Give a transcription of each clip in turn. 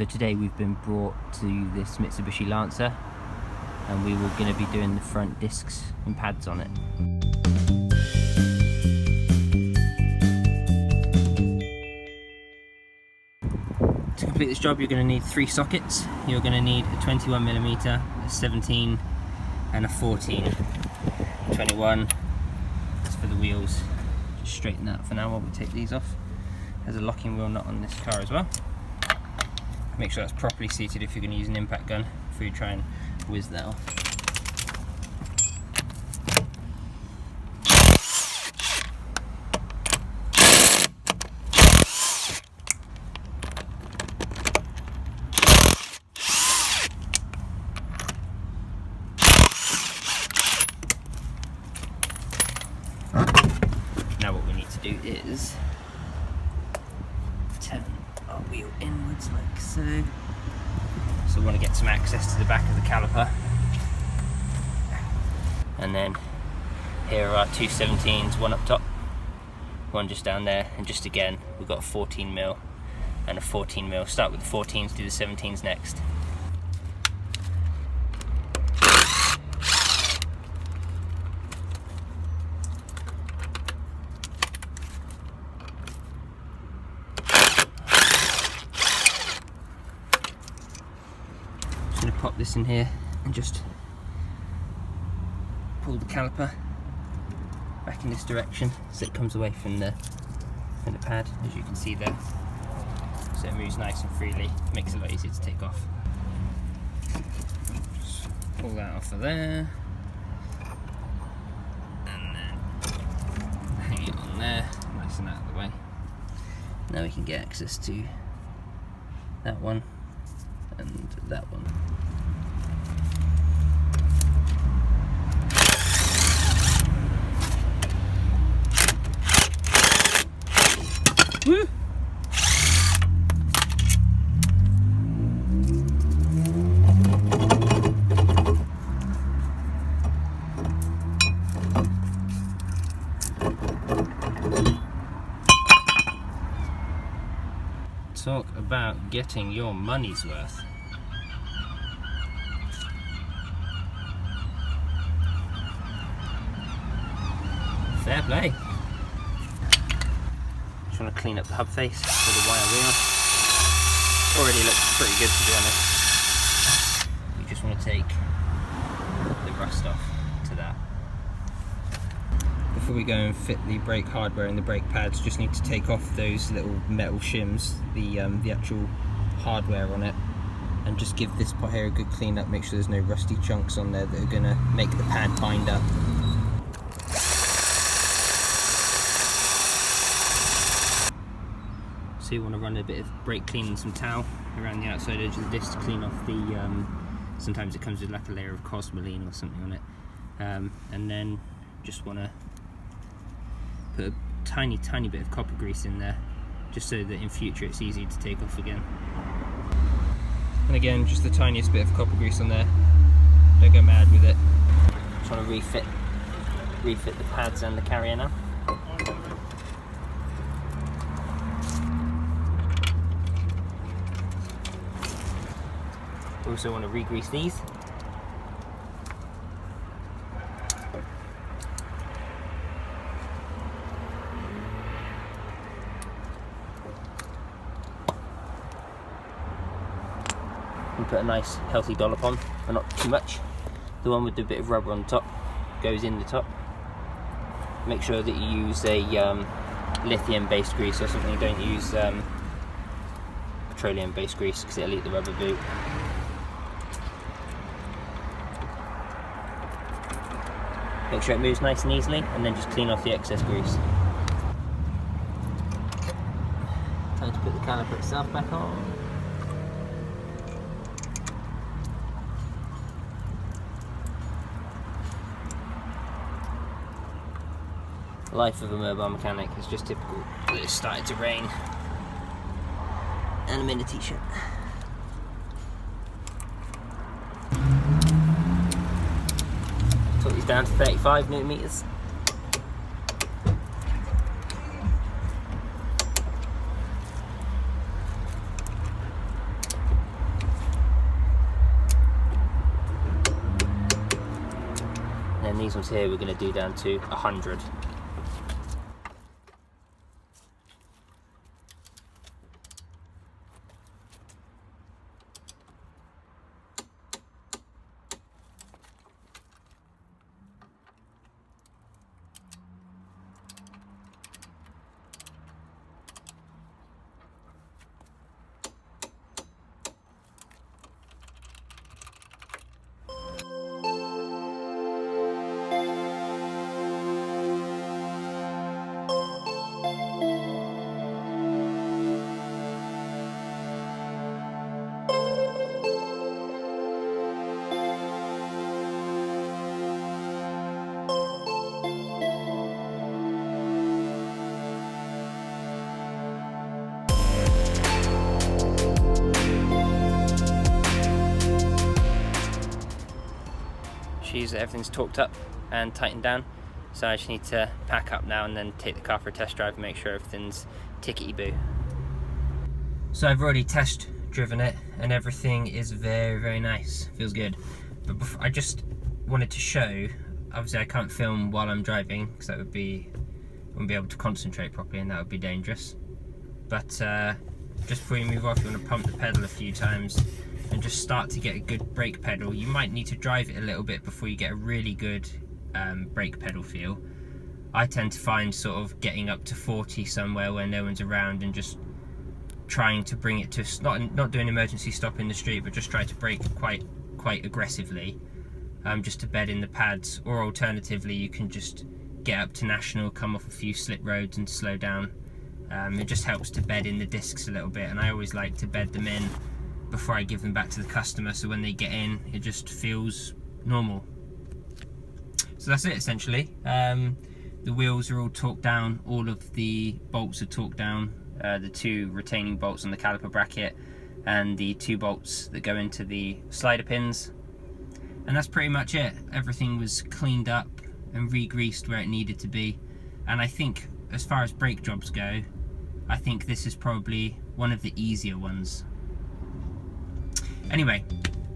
So today we've been brought to this Mitsubishi Lancer and we were going to be doing the front discs and pads on it. To complete this job you're going to need 3 sockets. You're going to need a 21mm, a 17 and a 14. 21 is for the wheels. Just straighten that for now while we take these off. There's a locking wheel nut on this car as well. Make sure that's properly seated if you're going to use an impact gun before you try and whiz that off. Now what we need to do is turn our wheel inwards like so. So we want to get some access to the back of the caliper. And then here are our 2 17s, one up top, one just down there, and just again we've got a 14mm and a 14mm. Start with the 14s, do the 17s next. I'm going to pop this in here and just pull the caliper back in this direction so it comes away from the pad, as you can see there. So it moves nice and freely, makes it a lot easier to take off. Just pull that off of there and then hang it on there, nice and out of the way. Now we can get access to that one and that one. Woo! Talk about getting your money's worth. Fair play. Just want to clean up the hub face with the wire wheel. Already looks pretty good, to be honest. You just want to take the rust off to that. Before we go and fit the brake hardware and the brake pads, just need to take off those little metal shims, the actual hardware on it, and just give this part here a good clean up. Make sure there's no rusty chunks on there that are going to make the pad bind up. So you want to run a bit of brake clean and some towel around the outside edge of the disc to clean off the, sometimes it comes with like a layer of cosmoline or something on it, and then just want to put a tiny bit of copper grease in there, just so that in future it's easy to take off again. And again, just the tiniest bit of copper grease on there, don't go mad with it. Just want to refit the pads and the carrier now. Also want to re-grease these. And put a nice healthy dollop on, but not too much. The one with the bit of rubber on top goes in the top. Make sure that you use a lithium based grease or something. Don't use petroleum based grease because it'll eat the rubber boot. Make sure it moves nice and easily, and then just clean off the excess grease. Time to put the caliper itself back on. Life of a mobile mechanic is just typical. It's started to rain, and I'm in a t-shirt. Took these down to 35mm. and these ones here we're going to do down to 100. Everything's torqued up and tightened down, so I just need to pack up now and then take the car for a test drive and make sure everything's tickety-boo. So I've already test driven it and everything is very nice, feels good. But before, I just wanted to show, obviously I can't film while I'm driving because that would be, I wouldn't be able to concentrate properly and that would be dangerous. But just before you move off, you want to pump the pedal a few times and just start to get a good brake pedal. You might need to drive it a little bit before you get a really good brake pedal feel. I tend to find sort of getting up to 40 somewhere where no one's around and just trying to bring it to, not doing emergency stop in the street, but just try to brake quite aggressively, just to bed in the pads. Or alternatively, you can just get up to national, come off a few slip roads and slow down. It just helps to bed in the discs a little bit, and I always like to bed them in before I give them back to the customer, so when they get in it just feels normal. So that's it essentially. The wheels are all torqued down, all of the bolts are torqued down, the 2 retaining bolts on the caliper bracket and the 2 bolts that go into the slider pins, and that's pretty much it. Everything was cleaned up and re-greased where it needed to be, and I think as far as brake jobs go, I think this is probably one of the easier ones. Anyway,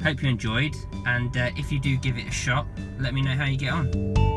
hope you enjoyed, and if you do give it a shot, let me know how you get on.